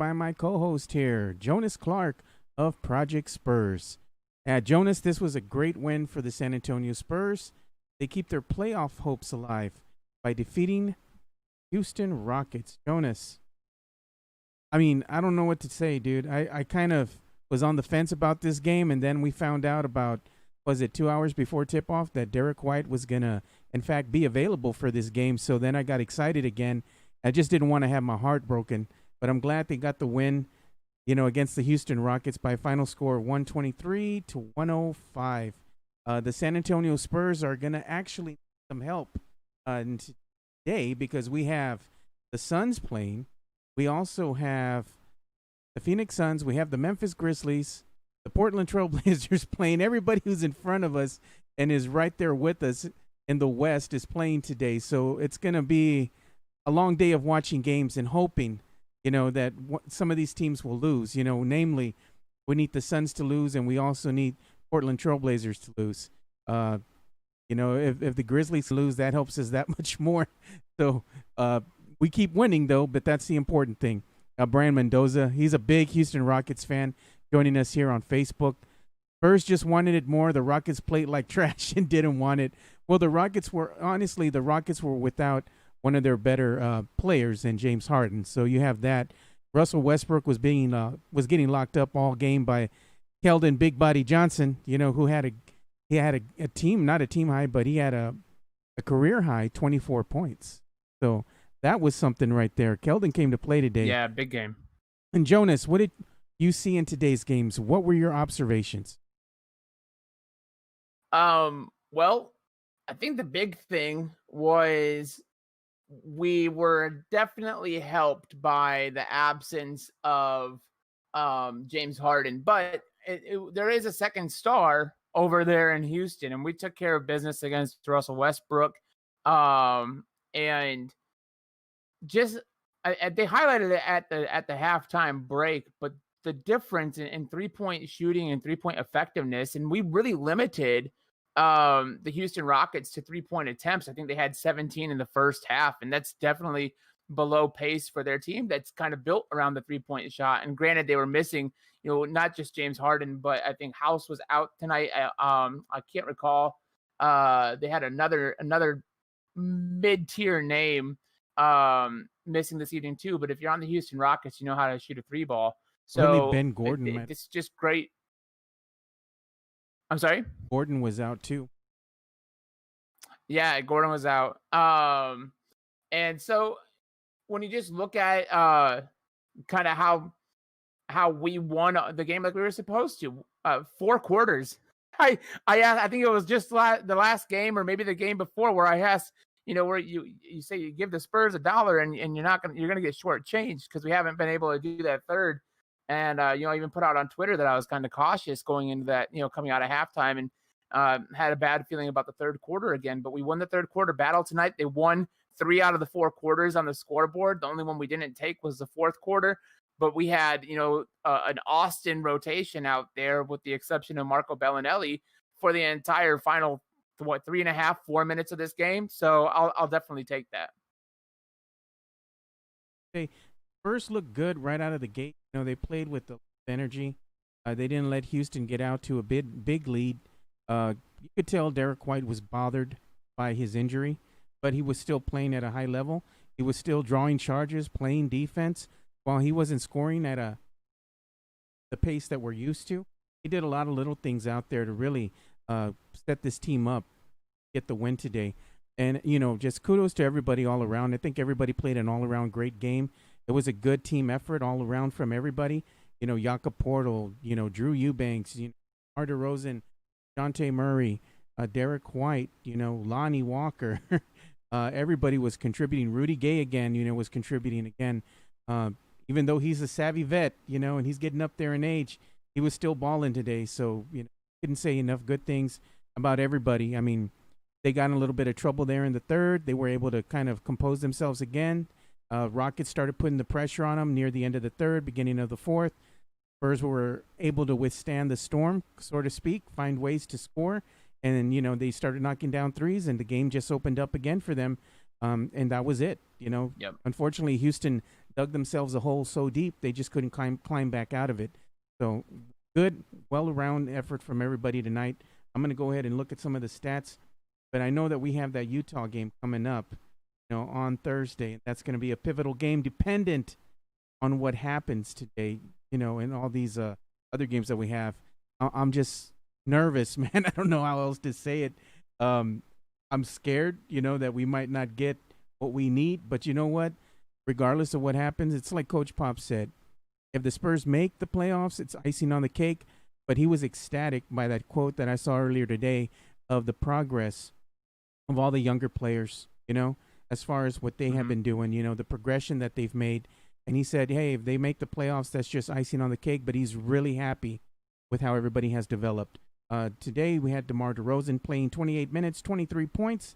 by my co-host here, Jonas Clark of Project Spurs. Jonas, this was a great win for the San Antonio Spurs. They keep their playoff hopes alive by defeating Houston Rockets. Jonas, I don't know what to say, dude. I kind of was on the fence about this game, and then we found out about, was it 2 hours before tip-off, that Derek White was going to, in fact, be available for this game. So then I got excited again. I just didn't want to have my heart broken, but I'm glad they got the win, against the Houston Rockets by a final score of 123-105. The San Antonio Spurs are going to actually need some help today because we have the Suns playing. We also have the Phoenix Suns. We have the Memphis Grizzlies, the Portland Trailblazers playing. Everybody who's in front of us and is right there with us in the West is playing today. So it's going to be a long day of watching games and hoping, that some of these teams will lose. Namely, we need the Suns to lose, and we also need Portland Trailblazers to lose. If the Grizzlies lose, that helps us that much more. So we keep winning, though, but that's the important thing. Brian Mendoza, he's a big Houston Rockets fan, joining us here on Facebook. Spurs just wanted it more. The Rockets played like trash and didn't want it. Well, the Rockets were without one of their better players in James Harden. So you have that. Russell Westbrook was getting locked up all game by Keldon Big Body Johnson, who had a team, not a team high, but he had a career high 24 points. So that was something right there. Keldon came to play today. Yeah, big game. And Jonas, what did you see in today's games? What were your observations? Well, I think the big thing was we were definitely helped by the absence of James Harden, but there is a second star over there in Houston, and we took care of business against Russell Westbrook. And just they highlighted it at the halftime break, but the difference in 3-point shooting and 3-point effectiveness, and we really limited the Houston Rockets to 3-point attempts. I think they had 17 in the first half, and that's definitely below pace for their team that's kind of built around the 3-point shot. And granted, they were missing, not just James Harden, but I think House was out tonight. I can't recall. They had another mid-tier name missing this evening too. But if you're on the Houston Rockets, you know how to shoot a 3-ball. So really, Ben Gordon. It's just great. I'm sorry? Gordon was out too. Yeah, Gordon was out. And so when you just look at kind of how we won the game like we were supposed to, 4 quarters. I think it was just the last game or maybe the game before where I asked, where you say you give the Spurs $1 and you're gonna get shortchanged because we haven't been able to do that third. And, I even put out on Twitter that I was kind of cautious going into that, coming out of halftime, and had a bad feeling about the third quarter again. But we won the third quarter battle tonight. They won 3 out of the 4 quarters on the scoreboard. The only one we didn't take was the fourth quarter. But we had, an Austin rotation out there with the exception of Marco Bellinelli for the entire final, 3.5, 4 minutes of this game. So I'll definitely take that. Okay. Spurs looked good right out of the gate. They played with the energy. They didn't let Houston get out to a big lead. You could tell Derek White was bothered by his injury, but he was still playing at a high level. He was still drawing charges, playing defense, while he wasn't scoring at the pace that we're used to. He did a lot of little things out there to really set this team up, get the win today. And, just kudos to everybody all around. I think everybody played an all-around great game. It was a good team effort all around from everybody. Jakob Portal, Drew Eubanks, DeMar DeRozan, Dejounte Murray, Derek White, Lonnie Walker. Everybody was contributing. Rudy Gay again, was contributing again. Even though he's a savvy vet, and he's getting up there in age, he was still balling today. So, couldn't say enough good things about everybody. They got in a little bit of trouble there in the third. They were able to kind of compose themselves again. Rockets started putting the pressure on them near the end of the third, beginning of the fourth. Spurs were able to withstand the storm, so to speak, find ways to score. And then, they started knocking down threes, and the game just opened up again for them. And that was it. Yep. Unfortunately, Houston dug themselves a hole so deep they just couldn't climb back out of it. So good, well-around effort from everybody tonight. I'm going to go ahead and look at some of the stats, but I know that we have that Utah game coming up, on Thursday. That's going to be a pivotal game, dependent on what happens today, in all these other games that we have. I'm just nervous, man. I don't know how else to say it. I'm scared, that we might not get what we need. But you know what? Regardless of what happens, it's like Coach Pop said. If the Spurs make the playoffs, it's icing on the cake. But he was ecstatic by that quote that I saw earlier today of the progress of all the younger players, as far as what they have been doing, the progression that they've made. And he said, hey, if they make the playoffs, that's just icing on the cake. But he's really happy with how everybody has developed. Today, we had DeMar DeRozan playing 28 minutes, 23 points.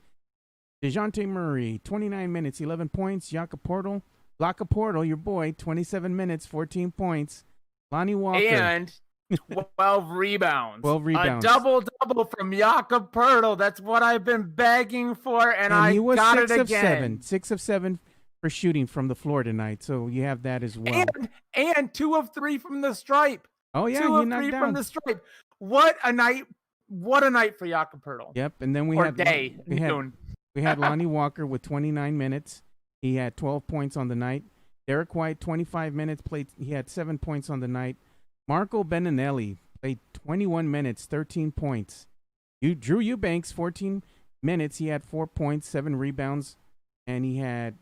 DeJounte Murray, 29 minutes, 11 points. Laka, your boy, 27 minutes, 14 points. Lonnie Walker. And 12 rebounds. 12 rebounds. A double-double from Jakob Poeltl. That's what I've been begging for, and I got it again. 6 of 7 for shooting from the floor tonight, so you have that as well. And 2 of 3 from the stripe. Oh, yeah, 2 of 3 from the stripe. What a night for Jakob Poeltl. Yep, and then we had Lonnie Walker with 29 minutes. He had 12 points on the night. Derek White, 25 minutes, he had 7 points on the night. Marco Beninelli played 21 minutes, 13 points. Drew Eubanks, 14 minutes. He had 4 points, 7 rebounds, and he had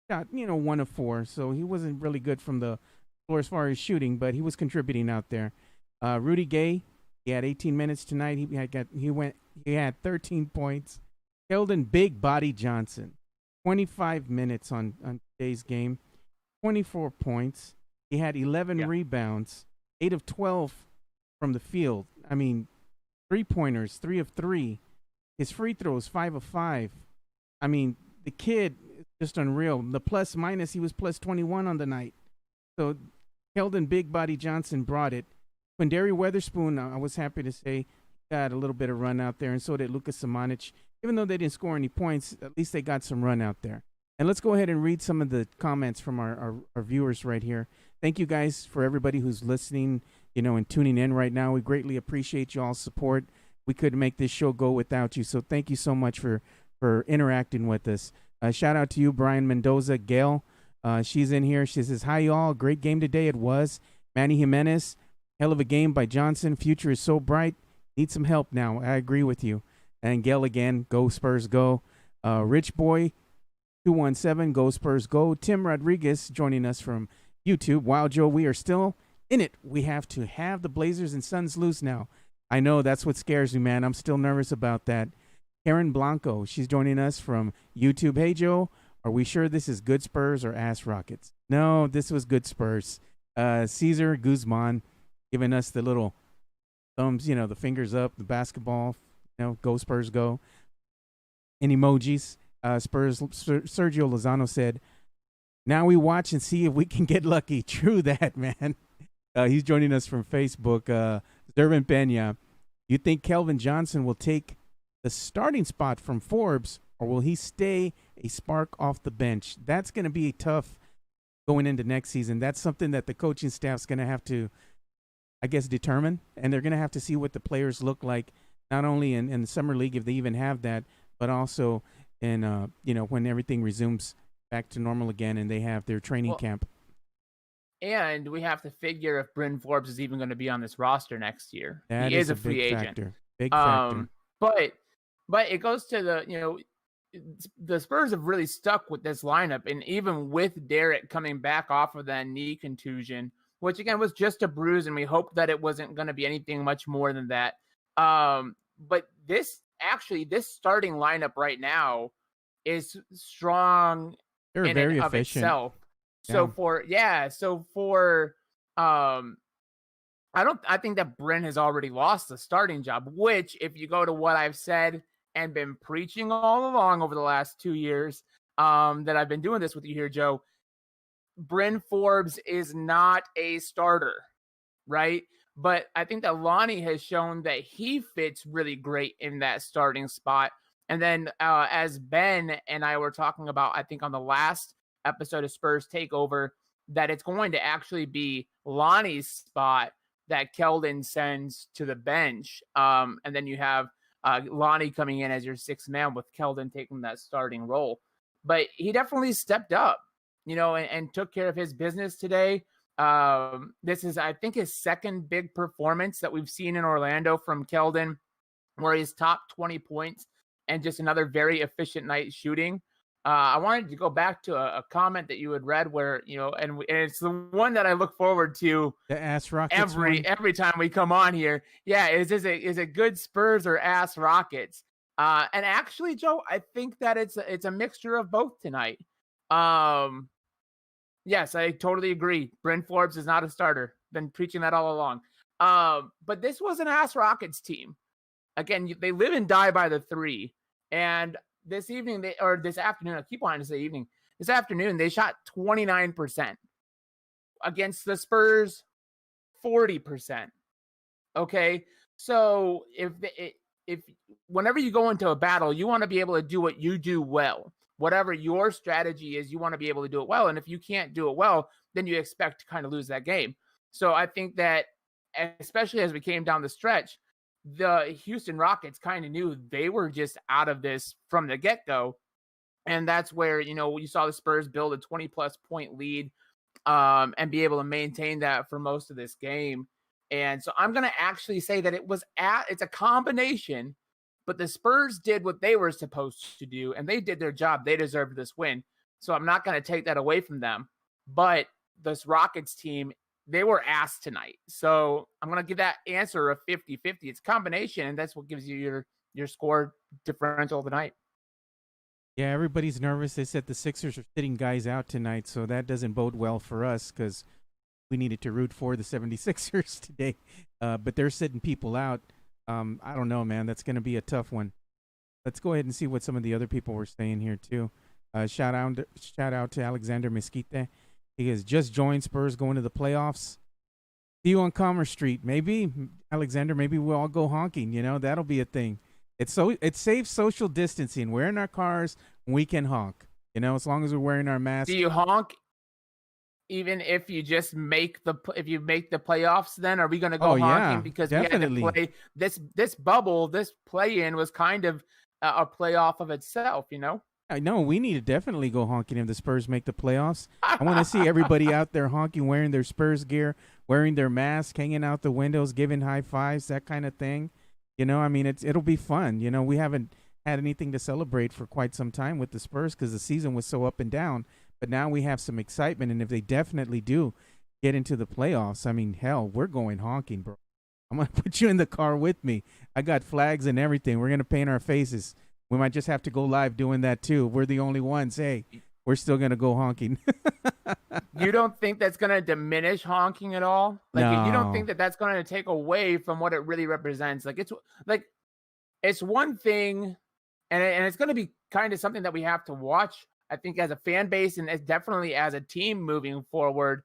1 of 4. So he wasn't really good from the floor as far as shooting, but he was contributing out there. Rudy Gay, he had 18 minutes tonight. He had 13 points. Keldon Big Body Johnson, 25 minutes on today's game, 24 points. He had 11 rebounds, 8 of 12 from the field. I mean, 3-pointers, 3 of 3. His free throws, 5 of 5. I mean, the kid is just unreal. The plus minus, he was plus 21 on the night. So Keldon Big Body Johnson brought it. Quindary Weatherspoon, I was happy to say, got a little bit of run out there, and so did Lukas Samanic. Even though they didn't score any points, at least they got some run out there. And let's go ahead and read some of the comments from our viewers right here. Thank you guys for everybody who's listening, and tuning in right now. We greatly appreciate y'all's support. We couldn't make this show go without you, so thank you so much for interacting with us. Shout out to you, Brian Mendoza. Gail, she's in here. She says, hi, y'all. Great game today. It was. Manny Jimenez, hell of a game by Johnson. Future is so bright. Need some help now. I agree with you. And Gail again, go Spurs, go. Rich Boy, 217, go Spurs, go. Tim Rodriguez joining us from YouTube. Wow, Joe, we are still in it. We have to have the Blazers and Suns loose now. I know, that's what scares me, man. I'm still nervous about that. Karen Blanco, she's joining us from YouTube. Hey, Joe, are we sure this is good Spurs or ass Rockets? No, this was good Spurs. Cesar Guzman giving us the little thumbs, the fingers up, the basketball, go Spurs, go. And emojis. Sergio Lozano said, now we watch and see if we can get lucky. True that, man. He's joining us from Facebook. Zervin Pena, you think Kelvin Johnson will take the starting spot from Forbes, or will he stay a spark off the bench? That's going to be tough going into next season. That's something that the coaching staff's going to have to, I guess, determine. And they're going to have to see what the players look like, not only in the summer league, if they even have that, but also in, when everything resumes back to normal again and they have their training camp. And we have to figure if Bryn Forbes is even going to be on this roster next year. That he is a free agent. Factor. Big factor. But it goes to the Spurs have really stuck with this lineup, and even with Derek coming back off of that knee contusion, which again was just a bruise, and we hoped that it wasn't going to be anything much more than that. But this starting lineup right now is strong. They're in very and of efficient. Itself. Yeah. So for I think that Bryn has already lost the starting job, which if you go to what I've said and been preaching all along over the last 2 years, that I've been doing this with you here, Joe, Bryn Forbes is not a starter, right? But I think that Lonnie has shown that he fits really great in that starting spot. And then as Ben and I were talking about, I think on the last episode of Spurs Takeover that it's going to actually be Lonnie's spot that Keldon sends to the bench. And then you have Lonnie coming in as your sixth man with Keldon taking that starting role. But he definitely stepped up, and took care of his business today. This is, I think, his second big performance that we've seen in Orlando from Keldon, where he's top 20 points and just another very efficient night shooting. I wanted to go back to a comment that you had read where, and it's the one that I look forward to The ass Rockets every time we come on here. Yeah, is it good Spurs or ass Rockets? And actually, Joe, I think that it's a mixture of both tonight. Yes, I totally agree. Bryn Forbes is not a starter. Been preaching that all along. But this was an ass Rockets team. Again, they live and die by the three. And this afternoon, I keep wanting to say evening. This afternoon, they shot 29% against the Spurs, 40%. Okay, so if whenever you go into a battle, you want to be able to do what you do well. Whatever your strategy is, you want to be able to do it well. And if you can't do it well, then you expect to kind of lose that game. So I think that, especially as we came down the stretch, the Houston Rockets kind of knew they were just out of this from the get-go. And that's where, you saw the Spurs build a 20-plus point lead and be able to maintain that for most of this game. And so I'm going to actually say that it's a combination, but the Spurs did what they were supposed to do, and they did their job. They deserved this win. So I'm not going to take that away from them. But this Rockets team, they were ass tonight. So I'm going to give that answer a 50-50. It's a combination, and that's what gives you your score differential of the night. Yeah, everybody's nervous. They said the Sixers are sitting guys out tonight, so that doesn't bode well for us because we needed to root for the 76ers today. But they're sitting people out. I don't know, man. That's going to be a tough one. Let's go ahead and see what some of the other people were saying here, too. Shout out to Alexander Mesquite. He has just joined Spurs going to the playoffs. See you on Commerce Street. Maybe, Alexander, maybe we'll all go honking. That'll be a thing. It saves social distancing. We're in our cars. We can honk. As long as we're wearing our masks. Do you honk even if you just make the playoffs? Then are we going to go honking? Yeah, because definitely. We had to play this bubble. This play-in was kind of a playoff of itself. I know we need to definitely go honking if the Spurs make the playoffs. I want to see everybody out there honking, wearing their Spurs gear, wearing their mask, hanging out the windows, giving high fives, that kind of thing. It'll be fun. We haven't had anything to celebrate for quite some time with the Spurs because the season was so up and down. But now we have some excitement, and if they definitely do get into the playoffs, hell, we're going honking, bro. I'm going to put you in the car with me. I got flags and everything. We're going to paint our faces. We might just have to go live doing that, too. We're the only ones. Hey, we're still going to go honking. You don't think that's going to diminish honking at all? No. You don't think that that's going to take away from what it really represents? It's one thing, and it's going to be kind of something that we have to watch, I think, as a fan base and as definitely as a team moving forward.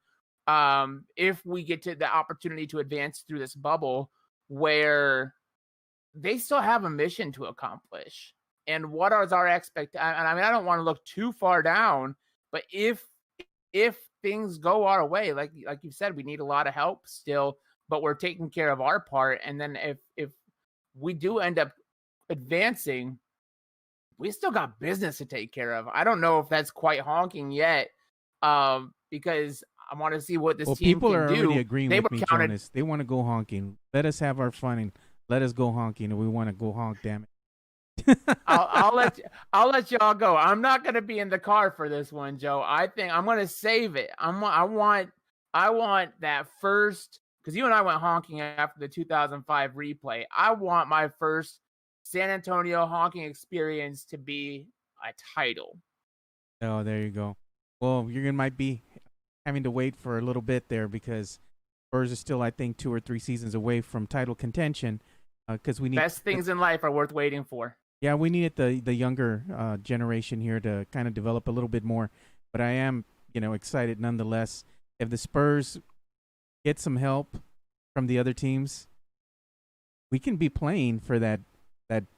If we get to the opportunity to advance through this bubble where they still have a mission to accomplish. And what are our expectations? I don't want to look too far down, but if things go our way, like you said, we need a lot of help still, but we're taking care of our part. And then if we do end up advancing, we still got business to take care of. I don't know if that's quite honking yet, because I want to see what this team can do. People are already agreeing with me, Jonas. They want to go honking. Let us have our fun and let us go honking. And we want to go honk, damn it. I'll let y'all go. I'm not going to be in the car for this one, Joe. I think I'm going to save it. I want that first, because you and I went honking after the 2005 replay. I want my first San Antonio honking experience to be a title. Oh, there you go. Well, might be having to wait for a little bit there because Spurs are still, I think, 2 or 3 seasons away from title contention. Because we need best things in life are worth waiting for. Yeah, we needed the younger generation here to kind of develop a little bit more. But I am, excited nonetheless. If the Spurs get some help from the other teams, we can be playing for that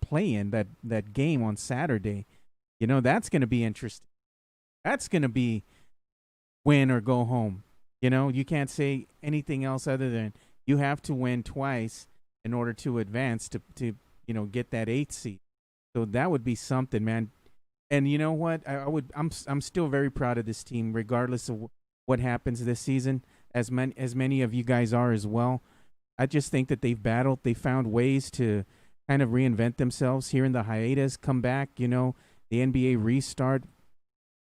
play-in, that game on Saturday. That's going to be interesting. That's going to be win or go home. You can't say anything else other than you have to win twice in order to advance to get that 8th seed. So that would be something, man. And you know what? I'm still very proud of this team, regardless of what happens this season. As many of you guys are as well. I just think that they've battled. They found ways to kind of reinvent themselves here in the hiatus, come back. The NBA restart,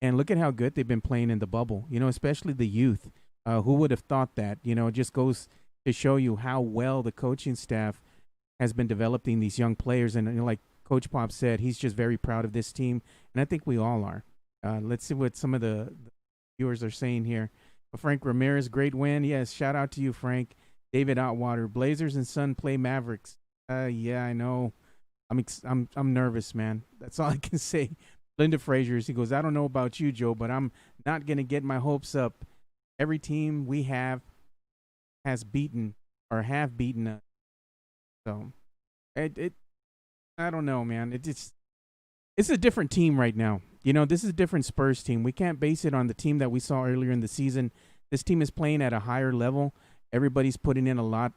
and look at how good they've been playing in the bubble. Especially the youth. Who would have thought that? It just goes to show you how well the coaching staff has been developing these young players. And like Coach Pop said, he's just very proud of this team, and I think we all are. Let's see what some of the viewers are saying here. Frank Ramirez, great win. Yes, shout out to you, Frank. David Otwater, Blazers and Sun play Mavericks. Yeah, I know. I'm nervous, man. That's all I can say. Linda Frazier, he goes, I don't know about you, Joe, but I'm not gonna get my hopes up. Every team we has beaten or have beaten us. So I don't know, man. It's a different team right now. This is a different Spurs team. We can't base it on the team that we saw earlier in the season. This team is playing at a higher level. Everybody's putting in I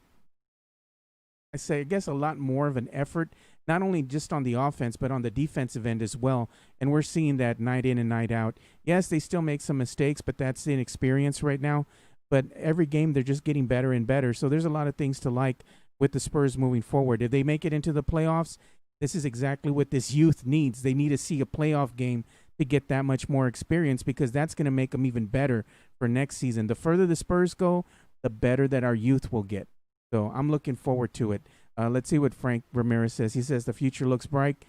guess a lot more of an effort, not only just on the offense, but on the defensive end as well. And we're seeing that night in and night out. Yes, they still make some mistakes, but that's inexperience right now. But every game, they're just getting better and better. So there's a lot of things to like with the Spurs moving forward. If they make it into the playoffs, this is exactly what this youth needs. They need to see a playoff game to get that much more experience, because that's going to make them even better for next season. The further the Spurs go, the better that our youth will get. So I'm looking forward to it. Let's see what Frank Ramirez says. He says the future looks bright.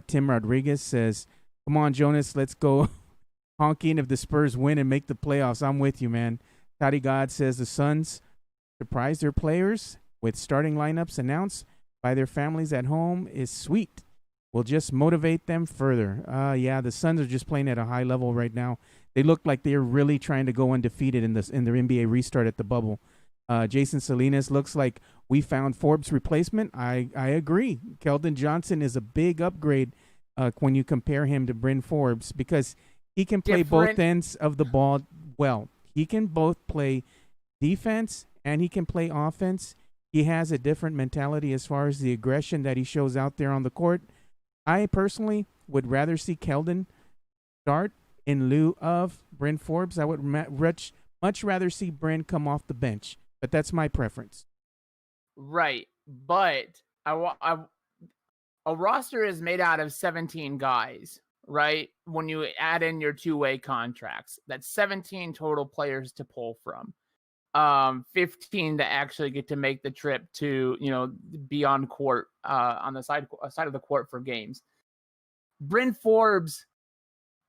Tim Rodriguez says, come on, Jonas, let's go honking if the Spurs win and make the playoffs. I'm with you, man. Toddy God says the Suns surprise their players with starting lineups announced by their families at home is sweet. Will just motivate them further. Yeah, the Suns are just playing at a high level right now. They look like they're really trying to go undefeated in their NBA restart at the bubble. Jason Salinas, looks like we found Forbes' replacement. I agree. Keldon Johnson is a big upgrade when you compare him to Bryn Forbes, because he can play both ends of the ball well. He can both play defense and he can play offense. He has a different mentality as far as the aggression that he shows out there on the court. I personally would rather see Keldon start in lieu of Bryn Forbes. I would much rather see Bryn come off the bench, but that's my preference. Right, but a roster is made out of 17 guys, right? When you add in your two-way contracts, that's 17 total players to pull from. 15 to actually get to make the trip to, be on court, on the side of the court for games. Bryn Forbes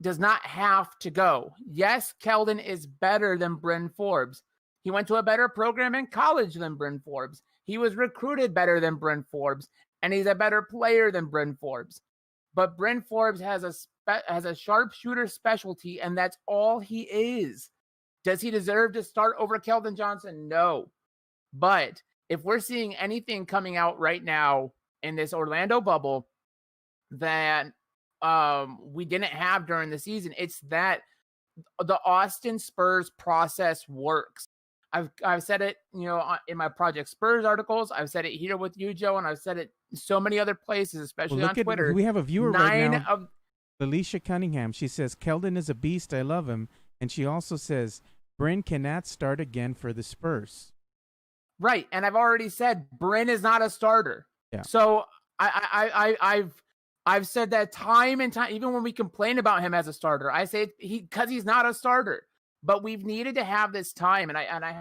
does not have to go. Yes, Keldon is better than Bryn Forbes. He went to a better program in college than Bryn Forbes. He was recruited better than Bryn Forbes, and he's a better player than Bryn Forbes. But Bryn Forbes has a sharpshooter specialty, and that's all he is. Does he deserve to start over Keldon Johnson? No. But if we're seeing anything coming out right now in this Orlando bubble that we didn't have during the season, it's that the Austin Spurs process works. I've said it, in my Project Spurs articles. I've said it here with you, Joe, and I've said it so many other places, especially on Twitter. We have a viewer right now, Alicia Cunningham. She says, Keldon is a beast. I love him. And she also says, Bryn cannot start again for the Spurs. Right, and I've already said Bryn is not a starter. Yeah. So I've said that time and time, even when we complain about him as a starter. I say because he's not a starter. But we've needed to have this time, and I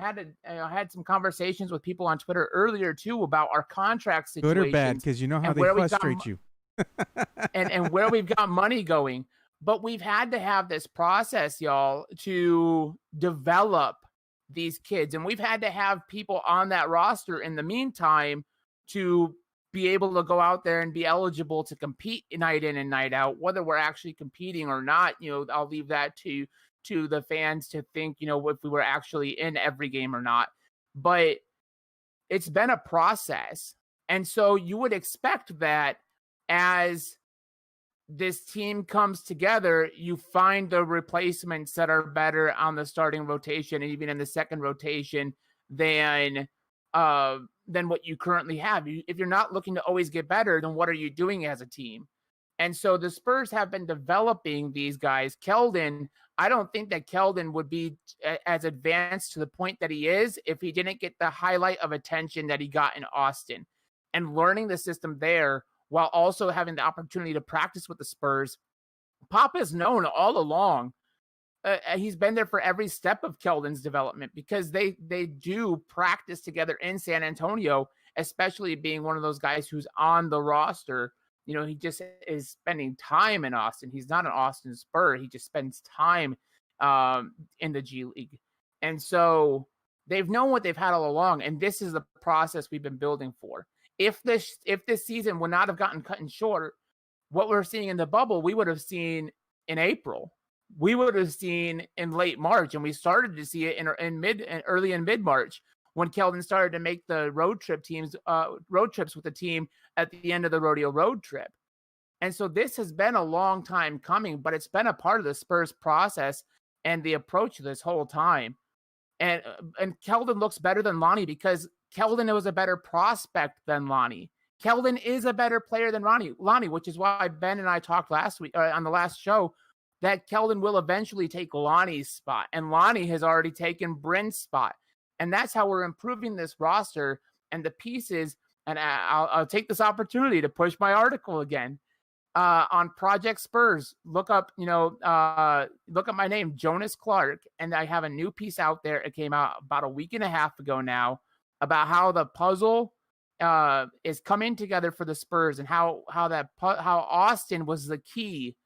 had some conversations with people on Twitter earlier too about our contract situation. Good or bad, because you know how they frustrate you, and where we've got money going. But we've had to have this process, y'all, to develop these kids, and we've had to have people on that roster in the meantime to be able to go out there and be eligible to compete night in and night out. Whether we're actually competing or not, I'll leave that to the fans to think, if we were actually in every game or not. But it's been a process. And so you would expect that as this team comes together, you find the replacements that are better on the starting rotation and even in the second rotation than what you currently have. If you're not looking to always get better, then what are you doing as a team? And so the Spurs have been developing these guys. Keldon, I don't think that Keldon would be as advanced to the point that he is if he didn't get the highlight of attention that he got in Austin and learning the system there while also having the opportunity to practice with the Spurs. Pop has known all along. He's been there for every step of Keldon's development because they do practice together in San Antonio, especially being one of those guys who's on the roster. He just is spending time in Austin. He's not an Austin Spur. He just spends time in the G League. And so they've known what they've had all along, and this is the process we've been building for. If this season would not have gotten cut short, what we're seeing in the bubble, we would have seen in April. We would have seen in late March, and we started to see it early in mid-March when Keldon started to make the road trips with the team at the end of the rodeo road trip. And so this has been a long time coming, but it's been a part of the Spurs process and the approach this whole time. And Keldon looks better than Lonnie because Keldon was a better prospect than Lonnie. Keldon is a better player than Lonnie, which is why Ben and I talked last week on the last show that Keldon will eventually take Lonnie's spot, and Lonnie has already taken Bryn's spot. And that's how we're improving this roster and the pieces. And I'll take this opportunity to push my article again on Project Spurs. Look up my name, Jonas Clark, and I have a new piece out there. It came out about a week and a half ago now about how the puzzle is coming together for the Spurs and how Austin was the key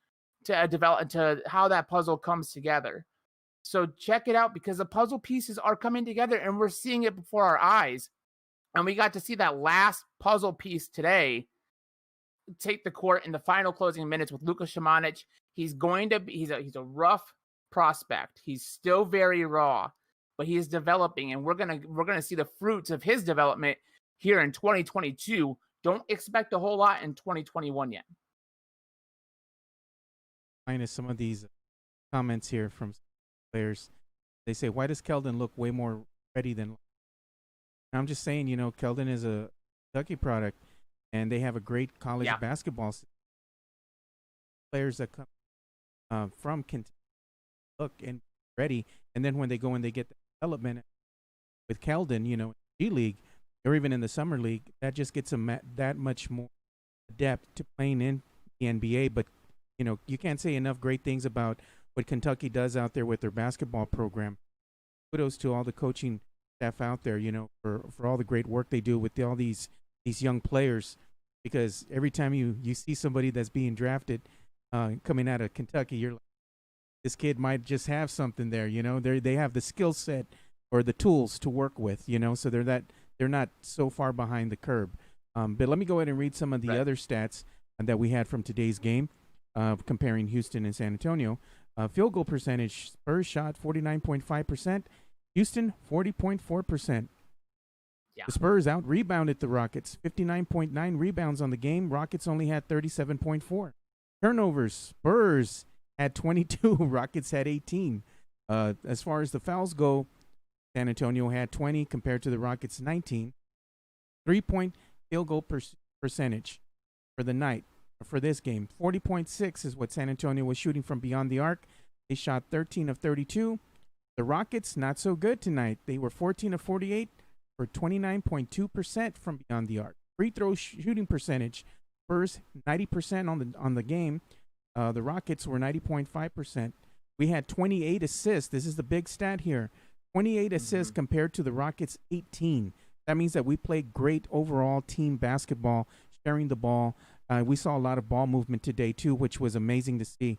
to how that puzzle comes together. So check it out because the puzzle pieces are coming together and we're seeing it before our eyes. And we got to see that last puzzle piece today take the court in the final closing minutes with Luka Šimanić. He's a rough prospect. He's still very raw, but he is developing, and we're gonna see the fruits of his development here in 2022. Don't expect a whole lot in 2021 yet. Minus some of these comments here from players. They say, why does Keldon look way more ready than? I'm just saying, Keldon is a Kentucky product, and they have a great college basketball system. Players that come from Kentucky look and ready, and then when they go and they get the development with Keldon, G League or even in the summer league, that just gets them that much more adept to playing in the NBA. But you can't say enough great things about what Kentucky does out there with their basketball program. Kudos to all the coaching staff out there, for all the great work they do with all these young players. Because every time you see somebody that's being drafted coming out of Kentucky, you're like, this kid might just have something there. They have the skill set or the tools to work with. So they're not so far behind the curve. But let me go ahead and read some of the other stats that we had from today's game. Comparing Houston and San Antonio. Field goal percentage, Spurs shot 49.5%, Houston 40.4%. The Spurs out-rebounded the Rockets, 59.9 rebounds on the game. Rockets only had 37.4. Turnovers, Spurs had 22, Rockets had 18. As far as the fouls go, San Antonio had 20 compared to the Rockets' 19. 3-point field goal percentage for the night. For this game, 40.6 is what San Antonio was shooting from beyond the arc. They shot 13 of 32. The Rockets, not so good tonight. They were 14 of 48 for 29.2% from beyond the arc. Free throw shooting percentage, Spurs 90% on the game. The Rockets were 90.5%. We had 28 assists. This is the big stat here. 28 assists compared to the Rockets' 18. That means that we played great overall team basketball, sharing the ball. We saw a lot of ball movement today, too, which was amazing to see.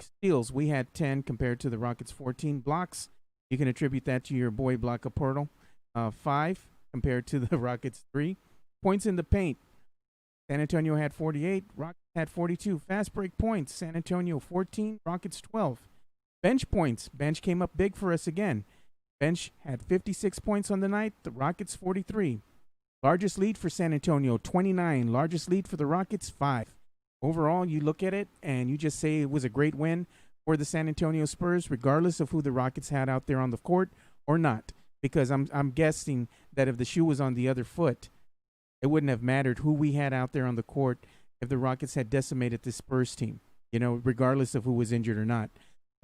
Steals, we had 10 compared to the Rockets' 14. Blocks, you can attribute that to your boy Blocka Portal. 5 compared to the Rockets' 3. Points in the paint, San Antonio had 48. Rockets had 42. Fast break points, San Antonio 14. Rockets 12. Bench points, bench came up big for us again. Bench had 56 points on the night. The Rockets 43. Largest lead for San Antonio, 29. Largest lead for the Rockets, 5. overall, you look at it and you just say it was a great win for the San Antonio Spurs, regardless of who the Rockets had out there on the court or not. Because I'm guessing that if the shoe was on the other foot, it wouldn't have mattered who we had out there on the court if the Rockets had decimated the Spurs team, regardless of who was injured or not.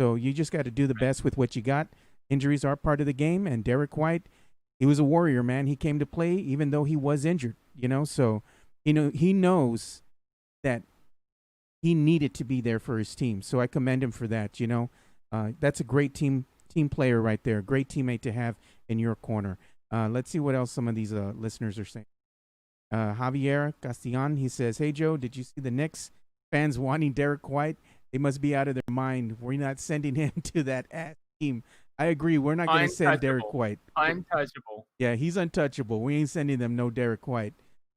So you just got to do the best with what you got. Injuries are part of the game, and Derek White, he was a warrior, man. He came to play even though he was injured. So he knows that he needed to be there for his team. So I commend him for that. That's a great team player right there. Great teammate to have in your corner. Let's see what else some of these listeners are saying. Javier Castellan, he says, "Hey Joe, did you see the Knicks fans wanting Derek White? They must be out of their mind. We're not sending him to that ass team." I agree. We're not going to send Derek White. Untouchable. Yeah, he's untouchable. We ain't sending them no Derek White.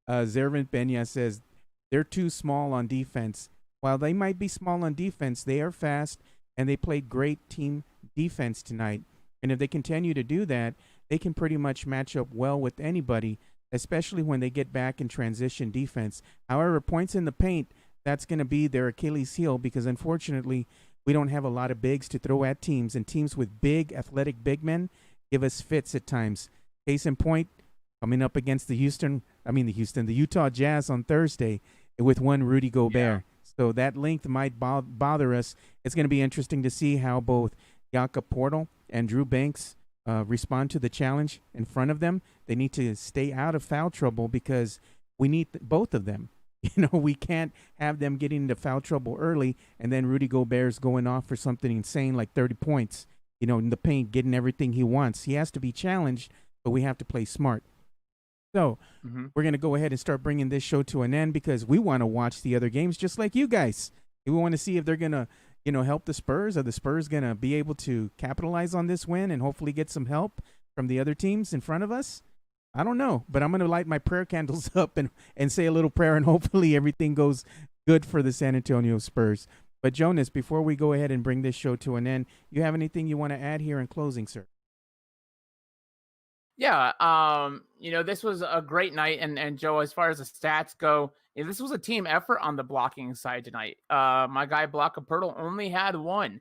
Zervin Pena says they're too small on defense. While they might be small on defense, they are fast and they played great team defense tonight. And if they continue to do that, they can pretty much match up well with anybody, especially when they get back in transition defense. However, points in the paint, that's going to be their Achilles heel because unfortunately, we don't have a lot of bigs to throw at teams, and teams with big, athletic big men give us fits at times. Case in point, coming up against the Utah Jazz on Thursday with one Rudy Gobert. Yeah. So that length might bother us. It's going to be interesting to see how both Jakob Poeltl and Drew Banks respond to the challenge in front of them. They need to stay out of foul trouble because we need both of them. We can't have them getting into foul trouble early and then Rudy Gobert's going off for something insane like 30 points, in the paint, getting everything he wants. He has to be challenged, but we have to play smart. So we're going to go ahead and start bringing this show to an end because we want to watch the other games just like you guys. We want to see if they're going to, help the Spurs. Are the Spurs going to be able to capitalize on this win and hopefully get some help from the other teams in front of us? I don't know, but I'm going to light my prayer candles up and say a little prayer, and hopefully everything goes good for the San Antonio Spurs. But Jonas, before we go ahead and bring this show to an end, you have anything you want to add here in closing, sir? Yeah, this was a great night, and Joe, as far as the stats go, this was a team effort on the blocking side tonight. My guy Jakob Poeltl only had one.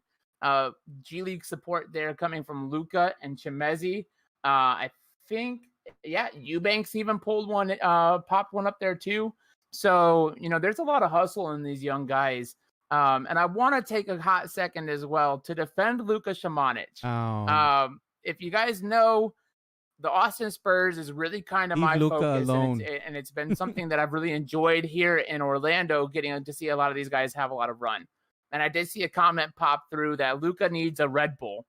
G League support there coming from Luka and Chimezi. I think, Eubanks even pulled one, popped one up there too. So, there's a lot of hustle in these young guys. And I want to take a hot second as well to defend Luka Šimanić. Oh. If you guys know, the Austin Spurs is really kind of my focus, and it's been something that I've really enjoyed here in Orlando, getting to see a lot of these guys have a lot of run. And I did see a comment pop through that Luka needs a Red Bull.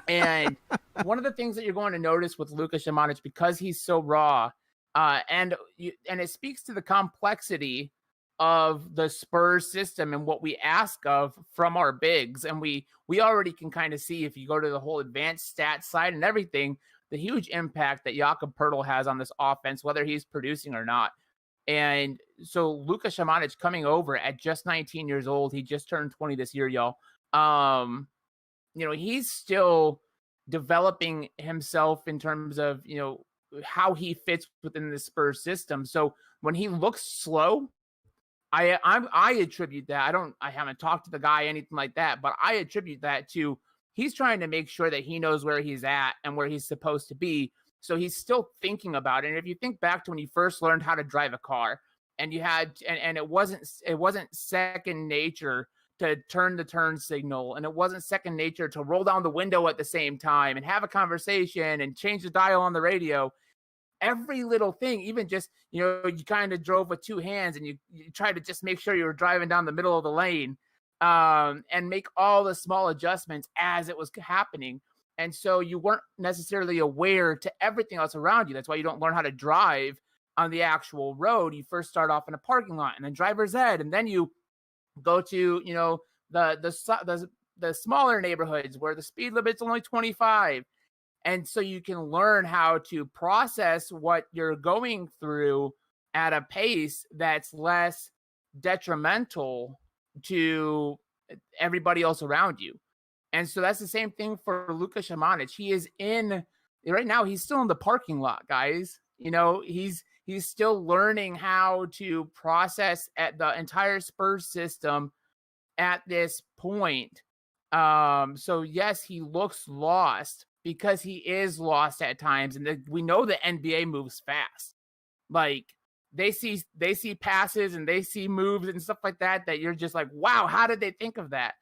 And one of the things that you're going to notice with Luka Šimanić, because he's so raw, and it speaks to the complexity of the Spurs system and what we ask of from our bigs. And we already can kind of see, if you go to the whole advanced stat side and everything, the huge impact that Jakob Poeltl has on this offense, whether he's producing or not. And so Luka Šimanić coming over at just 19 years old, he just turned 20 this year, y'all. He's still developing himself in terms of, how he fits within the Spurs system. So when he looks slow, I attribute that. I haven't talked to the guy, anything like that, but I attribute that to he's trying to make sure that he knows where he's at and where he's supposed to be. So he's still thinking about it. And if you think back to when you first learned how to drive a car, and you had, and it wasn't second nature to turn the turn signal, and it wasn't second nature to roll down the window at the same time and have a conversation and change the dial on the radio. Every little thing, even just, you kind of drove with two hands and you tried to just make sure you were driving down the middle of the lane, and make all the small adjustments as it was happening. And so you weren't necessarily aware to everything else around you. That's why you don't learn how to drive on the actual road. You first start off in a parking lot and then driver's ed, and then you go to, the smaller neighborhoods where the speed limit's only 25. And so you can learn how to process what you're going through at a pace that's less detrimental to everybody else around you. And so that's the same thing for Luka Šimanić. He is right now, he's still in the parking lot, guys. He's He's still learning how to process at the entire Spurs system at this point. So yes, he looks lost because he is lost at times, and we know the NBA moves fast. Like they see passes and they see moves and stuff like that that you're just like, wow, how did they think of that?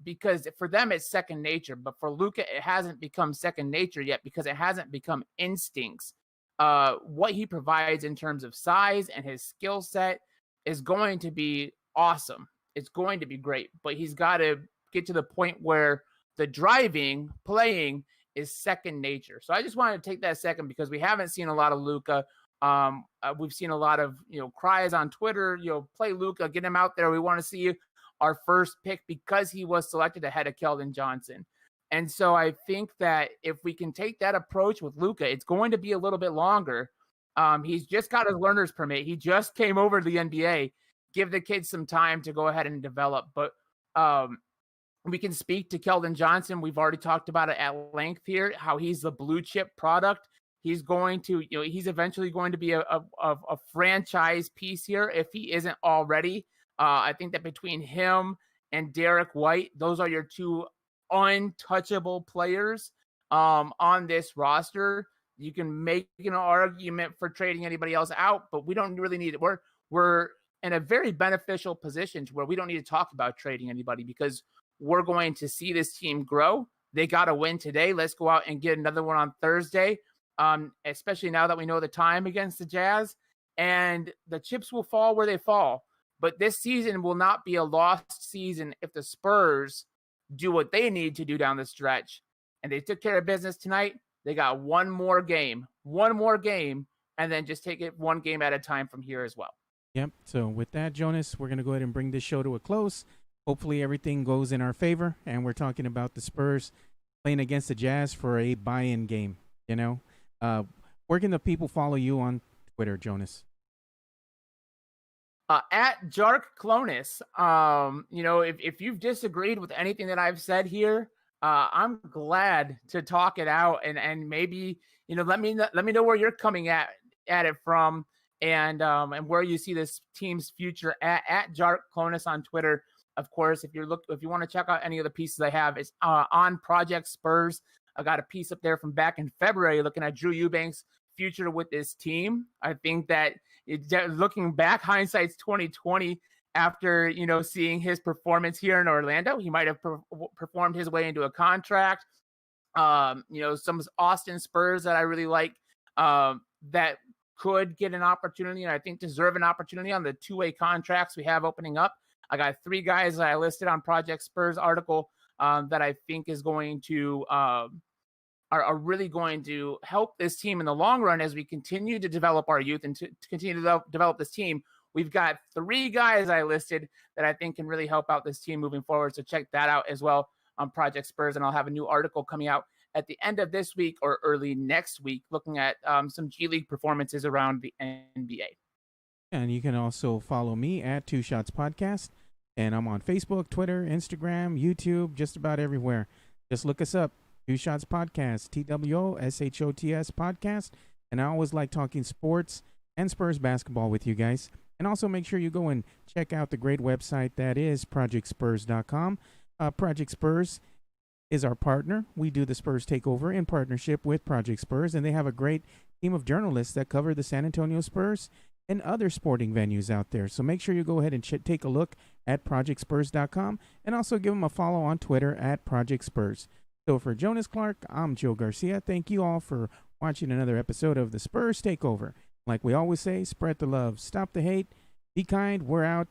Because for them it's second nature, but for Luka it hasn't become second nature yet because it hasn't become instincts. What he provides in terms of size and his skill set is going to be awesome. It's going to be great, but he's got to get to the point where the driving, playing is second nature. So I just wanted to take that second because we haven't seen a lot of Luka. We've seen a lot of cries on Twitter. Play Luka, get him out there. We want to see our first pick because he was selected ahead of Keldon Johnson. And so I think that if we can take that approach with Luka, it's going to be a little bit longer. He's just got his learner's permit. He just came over to the NBA. Give the kids some time to go ahead and develop. But we can speak to Keldon Johnson. We've already talked about it at length here, how he's the blue chip product. He's going to, he's eventually going to be a franchise piece here if he isn't already. I think that between him and Derek White, those are your two untouchable players on this roster. You can make an argument for trading anybody else out, but we don't really need it. We're in a very beneficial position to where we don't need to talk about trading anybody because we're going to see this team grow. They got to win today. Let's go out and get another one on Thursday, especially now that we know the time against the Jazz. And the chips will fall where they fall. But this season will not be a lost season if the Spurs do what they need to do down the stretch. And they took care of business tonight. They got one more game, and then just take it one game at a time from here as well. Yep. So with that, Jonas, we're going to go ahead and bring this show to a close. Hopefully everything goes in our favor, and we're talking about the Spurs playing against the Jazz for a buy-in game. Where can the people follow you on Twitter, Jonas? At Jark Clonus. If you've disagreed with anything that I've said here, I'm glad to talk it out and maybe let me know where you're coming at it from and where you see this team's future at Jark Clonus on Twitter. Of course, if you want to check out any of the pieces I have, it's on Project Spurs. I got a piece up there from back in February looking at Drew Eubanks' future with this team. I think that looking back, hindsight's 2020. After seeing his performance here in Orlando, he might have performed his way into a contract. Some Austin Spurs that I really like that could get an opportunity, and I think deserve an opportunity on the two-way contracts we have opening up. I got 3 guys that I listed on Project Spurs article that I think is going to are really going to help this team in the long run as we continue to develop our youth and to continue to develop this team. We've got 3 guys I listed that I think can really help out this team moving forward. So check that out as well on Project Spurs. And I'll have a new article coming out at the end of this week or early next week, looking at some G League performances around the NBA. And you can also follow me at Two Shots Podcast. And I'm on Facebook, Twitter, Instagram, YouTube, just about everywhere. Just look us up. Two Shots Podcast, TWOSHOTS Podcast. And I always like talking sports and Spurs basketball with you guys. And also make sure you go and check out the great website that is projectspurs.com. Project Spurs is our partner. We do the Spurs Takeover in partnership with Project Spurs, and they have a great team of journalists that cover the San Antonio Spurs and other sporting venues out there. So make sure you go ahead and take a look at projectspurs.com and also give them a follow on Twitter at Project Spurs. So for Jonas Clark, I'm Joe Garcia. Thank you all for watching another episode of the Spurs Takeover. Like we always say, spread the love, stop the hate, be kind, we're out.